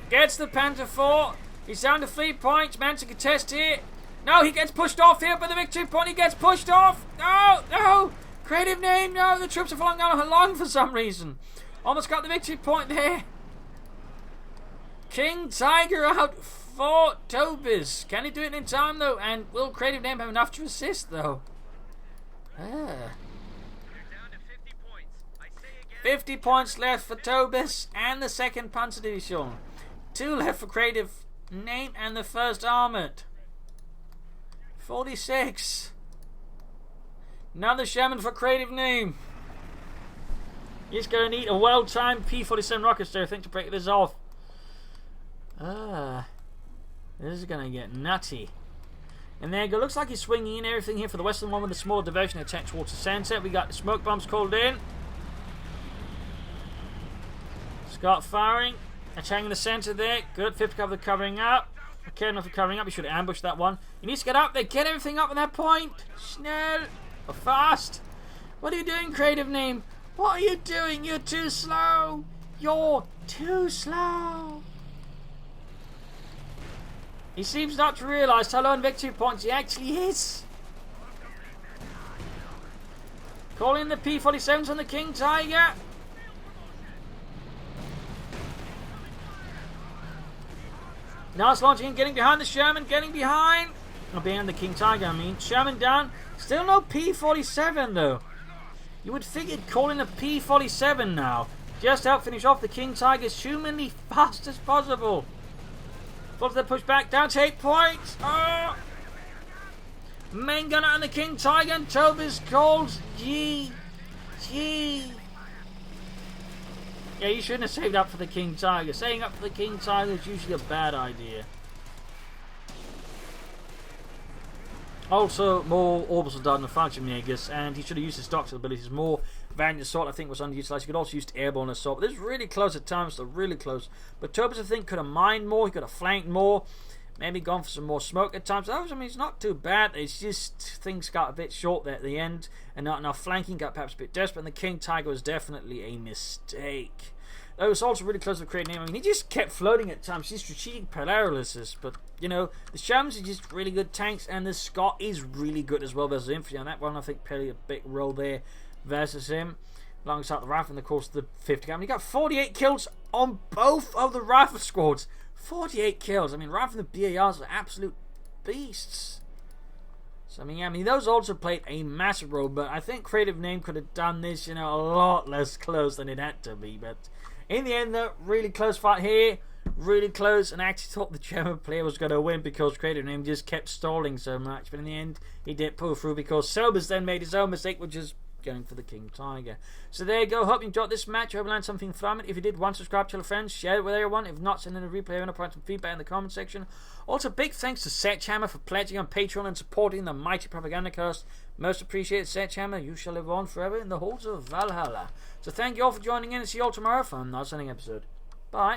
Gets the Panther 4. He's down to 3 points. Man to contest here. No, he gets pushed off here by the victory point. He gets pushed off. No, no. Creativename. No, the troops are falling down along for some reason. Almost got the victory point there. King Tiger out for Tobis. Can he do it in time though? And will Creativename have enough to assist though? 50 points left for Tobis and the 2nd Panzer Division. 2 left for Creativename and the 1st Armoured. 46. Another Sherman for Creativename. He's going to need a well-timed P-47 rocket stir, I think, to break this off. This is going to get nutty. And there you go. Looks like he's swinging in everything here for the western one with a small diversion attack towards the centre. We got the smoke bombs called in. Scott firing. Attacking the centre there. Good. 50 cover covering up. Okay, enough for covering up. He should have ambushed that one. He needs to get up there. Get everything up at that point. Schnell. Or fast. What are you doing, Creativename? What are you doing? You're too slow. You're too slow. He seems not to realise how low on victory points he actually is. Calling the P-47s on the King Tiger. Now it's launching and getting behind the Sherman. Getting behind. Not behind the King Tiger, I mean. Sherman down. Still no P-47 though. You would figure calling a P-47 now. Just to help finish off the King Tiger as humanly fast as possible. Full to the push back down to 8 points. Oh! Main gunner and the King Tiger and Tobis calls GG. Yeah, you shouldn't have saved up for the King Tiger. Saving up for the King Tiger is usually a bad idea. Also, more orbitals died in the function Negus, and he should have used his stocks abilities more. Valiant Assault, I think, was underutilized. He could also use Airborne Assault. But this is really close at times, so really close. But Tobis, I think, could have mined more. He could have flanked more. Maybe gone for some more smoke at times. I mean, it's not too bad. It's just things got a bit short there at the end, and not enough flanking. Got perhaps a bit desperate, and the King Tiger was definitely a mistake. It was also really close with Creativename. I mean, he just kept floating at times. His strategic paralysis. But, you know, the Shams are just really good tanks, and the Scott is really good as well versus infantry. And that one, I think, played a big role there versus him. Alongside the Rifle, and of course the 50 gun. He got 48 kills on both of the Rifle squads. 48 kills. I mean, Rifle and the BARs are absolute beasts. So, I mean, those also played a massive role, but I think Creativename could have done this, you know, a lot less close than it had to be. But in the end, though, really close fight here. Really close, and I actually thought the German player was going to win because Creativename just kept stalling so much. But in the end, he did pull through because Tobis then made his own mistake, which is going for the King Tiger. So there you go. Hope you enjoyed this match. I hope you learned something from it. If you did, subscribe, tell your friends, share it with everyone. If not, send in a replay and provide some feedback in the comment section. Also, big thanks to Sledgehammer for pledging on Patreon and supporting the mighty Propagandacast. Most appreciated, Sledgehammer. You shall live on forever in the halls of Valhalla. So thank you all for joining in, and see you all tomorrow for another exciting episode. Bye.